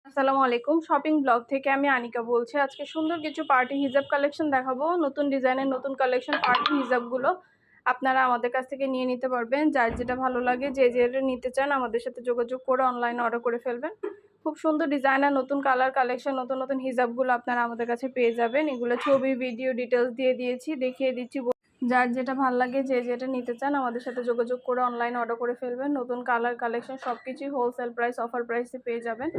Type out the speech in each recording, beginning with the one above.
আসসালামু আলাইকুম। Shopping blog থেকে আমি আনিকা বলছি। আজকে সুন্দর কিছু পার্টি হিজাব কালেকশন দেখাবো। নতুন ডিজাইনের নতুন কালেকশন পার্টি হিজাবগুলো আপনারা আমাদের কাছ থেকে নিয়ে নিতে পারবেন। যার যেটা ভালো লাগে, যে যেটা নিতে চান আমাদের সাথে যোগাযোগ করে অনলাইনে অর্ডার করে ফেলবেন। খুব সুন্দর ডিজাইনার নতুন কালার কালেকশন নতুন নতুন হিজাবগুলো আপনারা আমাদের কাছে পেয়ে যাবেন। এগুলো ছবি, ভিডিও ডিটেলস দিয়ে দিয়েছি, দেখিয়ে দিচ্ছি। যার যেটা ভালো লাগে, যে যেটা নিতে চান আমাদের সাথে যোগাযোগ করে অনলাইনে অর্ডার করে ফেলবেন। নতুন কালার কালেকশন সবকিছুই হোলসেল প্রাইস, অফার প্রাইসে পেয়ে যাবেন।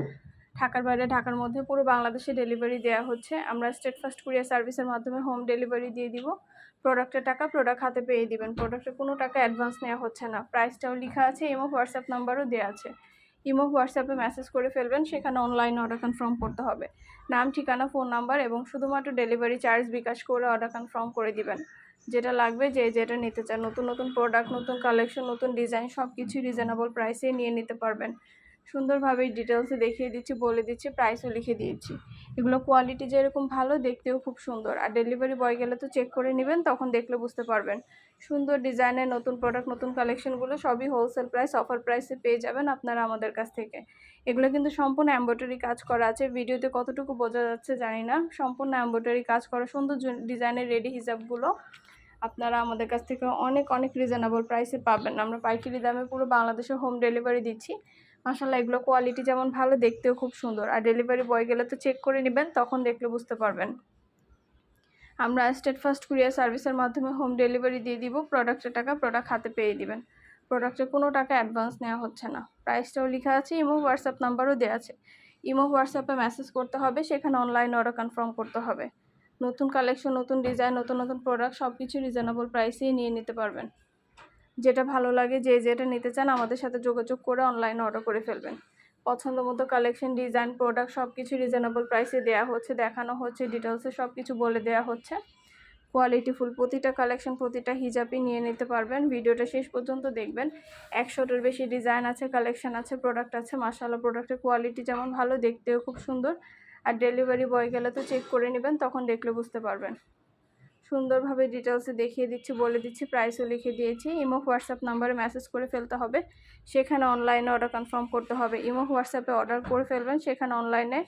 ঢাকার বাইরে, ঢাকার মধ্যে পুরো বাংলাদেশে ডেলিভারি দেওয়া হচ্ছে। আমরা স্টেট ফার্স্ট কুরিয়ার সার্ভিসের মাধ্যমে হোম ডেলিভারি দিয়ে দিব। প্রোডাক্টের টাকা প্রোডাক্ট হাতে পেয়ে দিবেন। প্রোডাক্টের কোনো টাকা অ্যাডভান্স নেওয়া হচ্ছে না। প্রাইসটাও লেখা আছে, ইমো হোয়াটসঅ্যাপ নাম্বারও দেওয়া আছে। ইমো হোয়াটসঅ্যাপে মেসেজ করে ফেলবেন, সেখানে অনলাইন অর্ডার কনফার্ম করতে হবে। নাম, ঠিকানা, ফোন নাম্বার এবং শুধুমাত্র ডেলিভারি চার্জ বিকাশ করে অর্ডার কনফার্ম করে দিবেন। যেটা লাগবে, যে যেটা নিতে চান, নতুন নতুন প্রোডাক্ট, নতুন কালেকশন, নতুন ডিজাইন সব কিছুই রিজনেবল প্রাইসে নিয়ে নিতে পারবেন। সুন্দরভাবে ডিটেলসে দেখিয়ে দিচ্ছি, বলে দিচ্ছি, প্রাইসও লিখে দিয়েছি। এগুলো কোয়ালিটি যেরকম ভালো, দেখতেও খুব সুন্দর। আর ডেলিভারি বয় গেলে তো চেক করে নেবেন, তখন দেখলে বুঝতে পারবেন। সুন্দর ডিজাইনের নতুন প্রোডাক্ট, নতুন কালেকশনগুলো সবই হোলসেল প্রাইস, অফার প্রাইসে পেয়ে যাবেন আপনারা আমাদের কাছ থেকে। এগুলো কিন্তু সম্পূর্ণ এমব্রয়ডারি কাজ করা আছে। ভিডিওতে কতটুকু বোঝা যাচ্ছে জানি না। সম্পূর্ণ এমব্রয়ডারি কাজ করা সুন্দর ডিজাইনের রেডি হিজাবগুলো আপনারা আমাদের কাছ থেকে অনেক অনেক রিজনেবল প্রাইসে পাবেন। আমরা পাইকারি দামে পুরো বাংলাদেশে হোম ডেলিভারি দিচ্ছি। মাশাআল্লাহ, এগুলো কোয়ালিটি যেমন ভালো, দেখতেও খুব সুন্দর। আর ডেলিভারি বয় গেলে তো চেক করে নেবেন, তখন দেখলে বুঝতে পারবেন। আমরা স্টেট ফার্স্ট কুরিয়ার সার্ভিসের মাধ্যমে হোম ডেলিভারি দিয়ে দিব। প্রোডাক্টের টাকা প্রোডাক্ট হাতে পেয়ে দিবেন। প্রোডাক্টের কোনো টাকা অ্যাডভান্স নেওয়া হচ্ছে না। প্রাইসটাও লেখা আছে, ইমো হোয়াটসঅ্যাপ নাম্বারও দেওয়া আছে। ইমো হোয়াটসঅ্যাপে মেসেজ করতে হবে, সেখানে অনলাইন অর্ডার কনফার্ম করতে হবে। নতুন কালেকশন, নতুন ডিজাইন, নতুন নতুন প্রোডাক্ট সব কিছু রিজনেবল প্রাইসেই নিয়ে নিতে পারবেন। যেটা ভালো লাগে, যে যেটা নিতে চান আমাদের সাথে যোগাযোগ করে অনলাইনে অর্ডার করে ফেলবেন। পছন্দ মতো কালেকশন, ডিজাইন, প্রোডাক্ট সব কিছু রিজনেবল প্রাইসে দেওয়া হচ্ছে, দেখানো হচ্ছে, ডিটেলসে সব কিছু বলে দেওয়া হচ্ছে। কোয়ালিটিফুল প্রতিটা কালেকশন, প্রতিটা হিজাবই নিয়ে নিতে পারবেন। ভিডিওটা শেষ পর্যন্ত দেখবেন। 100টার বেশি ডিজাইন আছে, কালেকশন আছে, প্রোডাক্ট আছে। মাশাআল্লাহ, প্রোডাক্টের কোয়ালিটি যেমন ভালো, দেখতেও খুব সুন্দর। আর ডেলিভারি বয় গেলে তো চেক করে নেবেন, তখন দেখলে বুঝতে পারবেন। সুন্দরভাবে ডিটেলসে দেখিয়ে দিচ্ছি, বলে দিচ্ছি, প্রাইসও লিখে দিয়েছি। ইমো হোয়াটসঅ্যাপ নাম্বারে মেসেজ করে ফেলতে হবে, সেখানে অনলাইনে অর্ডার কনফার্ম করতে হবে। ইমো হোয়াটসঅ্যাপে অর্ডার করে ফেলবেন, সেখানে অনলাইনে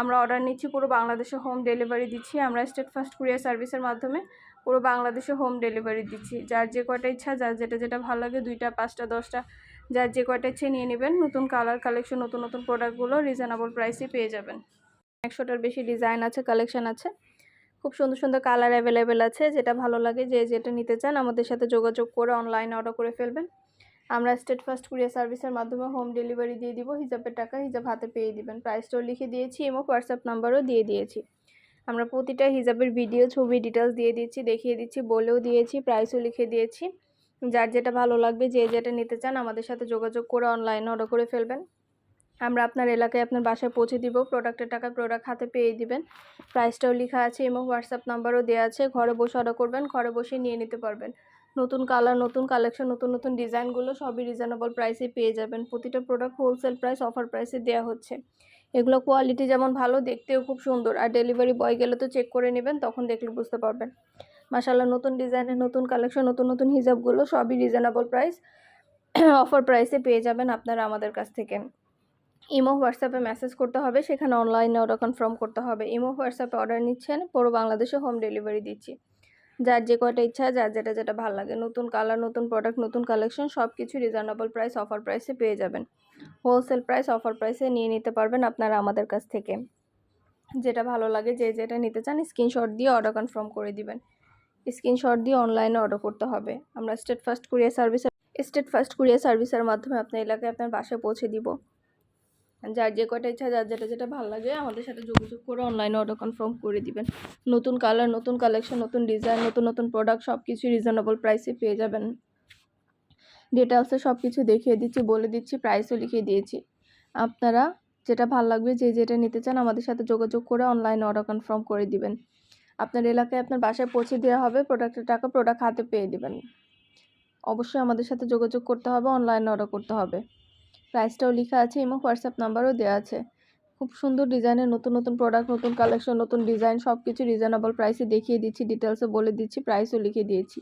আমরা অর্ডার নিচ্ছি, পুরো বাংলাদেশে হোম ডেলিভারি দিচ্ছি। আমরা স্টেট ফার্স্ট কুরিয়ার সার্ভিসের মাধ্যমে পুরো বাংলাদেশে হোম ডেলিভারি দিচ্ছি। যার যে কয়টা ইচ্ছা, যার যেটা যেটা ভালো লাগে, 2টা 5টা 10টা, যার যে কয়টা ইচ্ছে নিয়ে নেবেন। নতুন কালার কালেকশন, নতুন নতুন প্রোডাক্টগুলো রিজনেবল প্রাইসে পেয়ে যাবেন। 100টার বেশি ডিজাইন আছে, কালেকশন আছে। খুব সুন্দর সুন্দর কালার অ্যাভেলেবেল আছে। যেটা ভালো লাগে, যে যেটা নিতে চান আমাদের সাথে যোগাযোগ করে অনলাইনে অর্ডার করে ফেলবেন। আমরা স্টেট ফার্স্ট কুরিয়ার সার্ভিসের মাধ্যমে হোম ডেলিভারি দিয়ে দিব। হিজাবের টাকা হিজাব হাতে পেয়ে দিবেন। প্রাইসটাও লিখে দিয়েছি, এবং হোয়াটসঅ্যাপ নাম্বারও দিয়ে দিয়েছি। আমরা প্রতিটা হিজাবের ভিডিও, ছবি, ডিটেলস দিয়ে দিচ্ছি, দেখিয়ে দিচ্ছি, বলেও দিয়েছি, প্রাইসও লিখে দিয়েছি। যার যেটা ভালো লাগবে, যে যেটা নিতে চান আমাদের সাথে যোগাযোগ করে অনলাইনে অর্ডার করে ফেলবেন। আমরা আপনার এলাকায়, আপনার বাসায় পৌঁছে দিব। প্রোডাক্টের টাকা প্রোডাক্ট হাতে পেয়ে দিবেন। প্রাইসটাও লেখা আছে এবং হোয়াটসঅ্যাপ নাম্বারও দেওয়া আছে। ঘরে বসে অর্ডার করবেন, ঘরে বসে নিয়ে নিতে পারবেন। নতুন কালার, নতুন কালেকশন, নতুন নতুন ডিজাইনগুলো সবই রিজনেবল প্রাইসে পেয়ে যাবেন। প্রতিটা প্রোডাক্ট হোলসেল প্রাইস, অফার প্রাইসে দেওয়া হচ্ছে। এগুলো কোয়ালিটি যেমন ভালো, দেখতেও খুব সুন্দর। আর ডেলিভারি বয় গেলে তো চেক করে নেবেন, তখন দেখলে বুঝতে পারবেন। মাশাআল্লাহ, নতুন ডিজাইনের নতুন কালেকশন, নতুন নতুন হিজাবগুলো সবই রিজনেবল প্রাইস, অফার প্রাইসে পেয়ে যাবেন আপনারা আমাদের কাছ থেকে। ইমো হোয়াটসঅ্যাপে মেসেজ করতে হবে, সেখানে অনলাইনে অর্ডার কনফার্ম করতে হবে। ইমো হোয়াটসঅ্যাপে অর্ডার নিচ্ছেন, পুরো বাংলাদেশে হোম ডেলিভারি দিচ্ছি। যার যে কয়টা ইচ্ছা, যার যেটা যেটা ভালো লাগে, নতুন কালার, নতুন প্রোডাক্ট, নতুন কালেকশন সব কিছু রিজনেবল প্রাইস, অফার প্রাইসে পেয়ে যাবেন। হোলসেল প্রাইস, অফার প্রাইসে নিয়ে নিতে পারবেন আপনারা আমাদের কাছ থেকে। যেটা ভালো লাগে, যে যেটা নিতে চান স্ক্রিনশট দিয়ে অর্ডার কনফার্ম করে দিবেন। স্ক্রিনশট দিয়ে অনলাইনে অর্ডার করতে হবে। আমরা স্টেট ফার্স্ট কুরিয়ার সার্ভিসের মাধ্যমে আপনার এলাকায়, আপনার বাসায় পৌঁছে দিব। যার যে কয়টা ইচ্ছা, যার যেটা যেটা ভালো লাগে আমাদের সাথে যোগাযোগ করে অনলাইনে অর্ডার কনফার্ম করে দিবেন। নতুন কালার, নতুন কালেকশন, নতুন ডিজাইন, নতুন নতুন প্রোডাক্ট সব কিছু রিজনেবল প্রাইসে পেয়ে যাবেন। ডিটেলসে সব কিছু দেখিয়ে দিচ্ছি, বলে দিচ্ছি, প্রাইসও লিখিয়ে দিয়েছি। আপনারা যেটা ভালো লাগবে, যে যেটা নিতে চান আমাদের সাথে যোগাযোগ করে অনলাইনে অর্ডার কনফার্ম করে দিবেন। আপনার এলাকায়, আপনার বাসায় পৌঁছে দেওয়া হবে। প্রোডাক্টের টাকা প্রোডাক্ট হাতে পেয়ে দিবেন। অবশ্যই আমাদের সাথে যোগাযোগ করতে হবে, অনলাইনে অর্ডার করতে হবে। প্রাইসটাও লেখা আছে এবং হোয়াটসঅ্যাপ নাম্বারও দেওয়া আছে। খুব সুন্দর ডিজাইনের নতুন নতুন প্রোডাক্ট, নতুন কালেকশন, নতুন ডিজাইন সব কিছু রিজনেবল প্রাইসে দেখিয়ে দিচ্ছি, ডিটেলসে বলে দিচ্ছি, প্রাইসও লিখে দিয়েছি।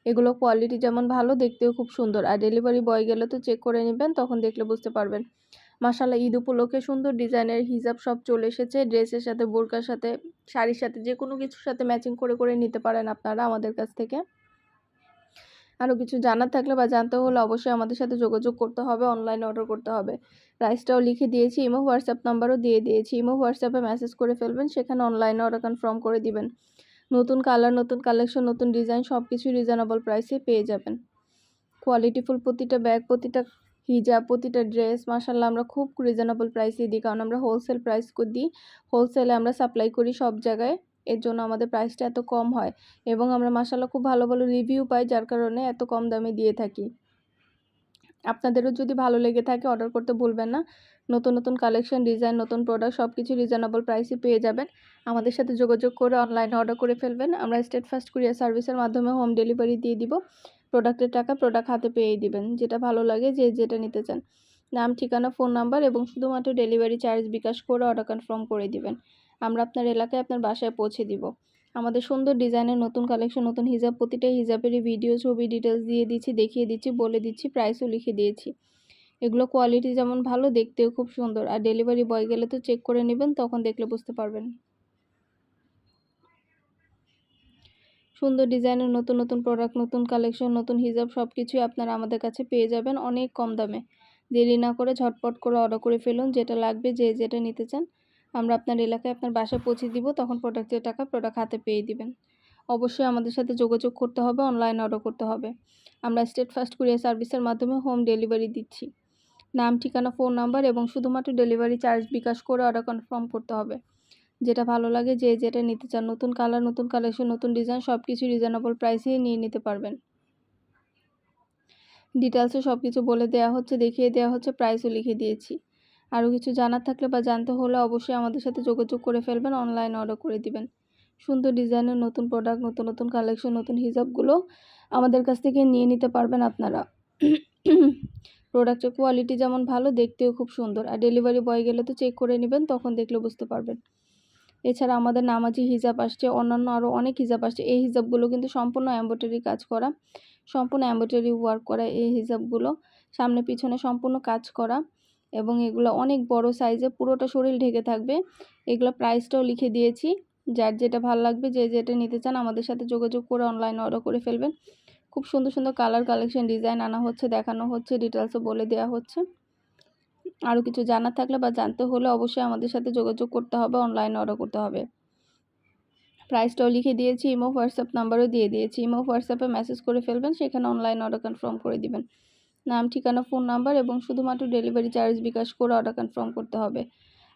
এগুলো কোয়ালিটি যেমন ভালো, দেখতেও খুব সুন্দর। আর ডেলিভারি বয় গেলে তো চেক করে নেবেন, তখন দেখলে বুঝতে পারবেন। মাশাআল্লাহ ঈদ উপলক্ষে সুন্দর ডিজাইনের হিজাব সব চলে এসেছে। ড্রেসের সাথে, বোরকার সাথে, শাড়ির সাথে যেকোনো কিছুর সাথে ম্যাচিং করে নিতে পারেন আপনারা আমাদের কাছ থেকে। আরও কিছু জানার থাকলে বা জানতে হলে অবশ্যই আমাদের সাথে যোগাযোগ করতে হবে, অনলাইনে অর্ডার করতে হবে। প্রাইসটাও লিখে দিয়েছি, ইমো হোয়াটসঅ্যাপ নাম্বারও দিয়ে দিয়েছি। ইমো হোয়াটসঅ্যাপে মেসেজ করে ফেলবেন, সেখানে অনলাইনে অর্ডার কনফার্ম করে দিবেন। নতুন কালার, নতুন কালেকশন, নতুন ডিজাইন সব কিছুই রিজনেবল প্রাইসে পেয়ে যাবেন। কোয়ালিটিফুল প্রতিটা ব্যাগ, প্রতিটা হিজাব, প্রতিটা ড্রেস মাশাআল্লাহ আমরা খুব রিজনেবল প্রাইসে দিই, কারণ আমরা হোলসেল প্রাইস দিই। হোলসেলে আমরা সাপ্লাই করি সব জায়গায়, এর জন্য আমাদের প্রাইসটা এত কম হয় এবং আমরা মাশাআল্লাহ খুব ভালো ভালো রিভিউ পাই, যার কারণে এত কম দামে দিয়ে থাকি। আপনাদেরও যদি ভালো লেগে থাকে অর্ডার করতে ভুলবেন না। নতুন নতুন কালেকশন, ডিজাইন, নতুন প্রোডাক্ট সব কিছু রিজনেবল প্রাইসে পেয়ে যাবেন। আমাদের সাথে যোগাযোগ করে অনলাইনে অর্ডার করে ফেলবেন। আমরা স্টেট ফার্স্ট কুরিয়ার সার্ভিসের মাধ্যমে হোম ডেলিভারি দিয়ে দিব। প্রোডাক্টের টাকা প্রোডাক্ট হাতে পেয়ে দিবেন। যেটা ভালো লাগে যে যেটা নিতে চান, নাম, ঠিকানা, ফোন নাম্বার এবং শুধুমাত্র ডেলিভারি চার্জ বিকাশ করে অর্ডার কনফার্ম করে দিবেন। আমরা আপনার এলাকায় আপনার বাসায় পৌঁছে দিব। আমাদের সুন্দর ডিজাইনের নতুন কালেকশন, নতুন হিজাব, প্রতিটা হিজাবেরই ভিডিও, ছবি, ডিটেলস দিয়ে দিচ্ছি, দেখিয়ে দিচ্ছি, বলে দিচ্ছি, প্রাইসও লিখে দিয়েছি। এগুলো কোয়ালিটি যেমন ভালো, দেখতেও খুব সুন্দর। আর ডেলিভারি বয় গেলে তো চেক করে নেবেন, তখন দেখলে বুঝতে পারবেন। সুন্দর ডিজাইনের নতুন নতুন প্রোডাক্ট, নতুন কালেকশন, নতুন হিজাব সব কিছুই আপনারা আমাদের কাছে পেয়ে যাবেন অনেক কম দামে। দেরি না করে ঝটপট করে অর্ডার করে ফেলুন, যেটা লাগবে যে যেটা নিতে চান। আমরা আপনার এলাকায় আপনার বাসায় পৌঁছে দিব, তখন প্রোডাক্টের টাকা প্রোডাক্ট হাতে পেয়ে দিবেন। অবশ্যই আমাদের সাথে যোগাযোগ করতে হবে, অনলাইনে অর্ডার করতে হবে। আমরা স্টেট ফার্স্ট কুরিয়ার সার্ভিসের মাধ্যমে হোম ডেলিভারি দিচ্ছি। নাম, ঠিকানা, ফোন নাম্বার এবং শুধুমাত্র ডেলিভারি চার্জ বিকাশ করে অর্ডার কনফার্ম করতে হবে। যেটা ভালো লাগে যে যেটা নিতে চান, নতুন কালার, নতুন কালেকশন, নতুন ডিজাইন সব কিছু রিজনেবল প্রাইসেই নিয়ে নিতে পারবেন। ডিটেলসে সব কিছু বলে দেওয়া হচ্ছে, দেখিয়ে দেওয়া হচ্ছে, প্রাইসও লিখে দিয়েছি। আরও কিছু জানার থাকলে বা জানতে হলে অবশ্যই আমাদের সাথে যোগাযোগ করে ফেলবেন, অনলাইনে অর্ডার করে দিবেন। সুন্দর ডিজাইনের নতুন প্রোডাক্ট, নতুন নতুন কালেকশন, নতুন হিজাবগুলো আমাদের কাছ থেকে নিয়ে নিতে পারবেন আপনারা। প্রোডাক্টের কোয়ালিটি যেমন ভালো, দেখতেও খুব সুন্দর। আর ডেলিভারি বয় গেলে তো চেক করে নেবেন, তখন দেখলে বুঝতে পারবেন। এছাড়া আমাদের নামাজি হিজাব আসছে, অন্যান্য আরও অনেক হিজাব আসছে। এই হিজাবগুলো কিন্তু সম্পূর্ণ এমব্রয়ডারি কাজ করা, সম্পূর্ণ এমব্রয়ডারি ওয়ার্ক করা এই হিজাবগুলো। সামনে পিছনে সম্পূর্ণ কাজ করা এবং এগুলো অনেক বড় সাইজে, পুরোটা শরীর ঢেকে থাকবে। এগুলো প্রাইসটাও লিখে দিয়েছি। যার যেটা ভালো লাগবে, যে যেটা নিতে চান আমাদের সাথে যোগাযোগ করে অনলাইনে অর্ডার করে ফেলবেন। খুব সুন্দর সুন্দর কালার, কালেকশন, ডিজাইন আনা হচ্ছে, দেখানো হচ্ছে, ডিটেলসও বলে দেওয়া হচ্ছে। আরও কিছু জানার থাকলে বা জানতে হলে অবশ্যই আমাদের সাথে যোগাযোগ করতে হবে, অনলাইনে অর্ডার করতে হবে। প্রাইসটাও লিখে দিয়েছি, ইমো হোয়াটসঅ্যাপ নাম্বারও দিয়ে দিয়েছি। ইমো হোয়াটসঅ্যাপে মেসেজ করে ফেলবেন, সেখানে অনলাইন অর্ডার কনফার্ম করে দিবেন। নাম, ঠিকানা, ফোন নাম্বার এবং শুধুমাত্র ডেলিভারি চার্জ বিকাশ করে অর্ডার কনফার্ম করতে হবে।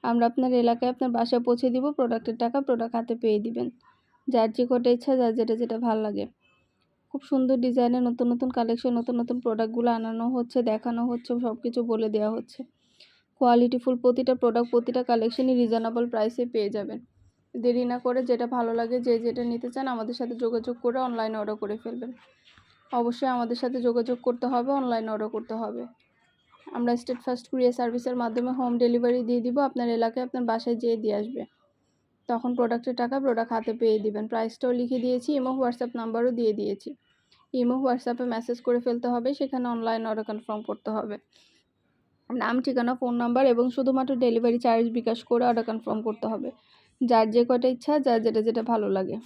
আমরা আপনার এলাকায় আপনার বাসায় পৌঁছে দিব, প্রোডাক্টের টাকা প্রোডাক্ট হাতে পেয়ে দিবেন। যার যে কটা ইচ্ছা, যার যেটা যেটা ভালো লাগে। খুব সুন্দর ডিজাইনের নতুন নতুন কালেকশন, নতুন নতুন প্রোডাক্টগুলো আনানো হচ্ছে, দেখানো হচ্ছে, সব কিছু বলে দেওয়া হচ্ছে। কোয়ালিটিফুল প্রতিটা প্রোডাক্ট, প্রতিটা কালেকশনই রিজনেবল প্রাইসে পেয়ে যাবেন। দেরি না করে যেটা ভালো লাগে, যে যেটা নিতে চান আমাদের সাথে যোগাযোগ করে অনলাইনে অর্ডার করে ফেলবেন। অবশ্যই আমাদের সাথে যোগাযোগ করতে হবে, অনলাইনে অর্ডার করতে হবে। আমরা স্টেট ফার্স্ট কুরিয়ার সার্ভিসের মাধ্যমে হোম ডেলিভারি দিয়ে দিব, আপনার এলাকায় আপনার বাসায় যেয়ে দিয়ে আসবে। তখন প্রোডাক্টের টাকা প্রোডাক্ট হাতে পেয়ে দিবেন। প্রাইসটাও লিখে দিয়েছি, ইমো হোয়াটসঅ্যাপ নাম্বারও দিয়ে দিয়েছি। ইমো হোয়াটসঅ্যাপে মেসেজ করে ফেলতে হবে, সেখানে অনলাইন অর্ডার কনফার্ম করতে হবে। নাম, ঠিকানা, ফোন নাম্বার এবং শুধুমাত্র ডেলিভারি চার্জ বিকাশ করে অর্ডার কনফার্ম করতে হবে। যার যে কটা ইচ্ছা, যার যেটা যেটা ভালো লাগে।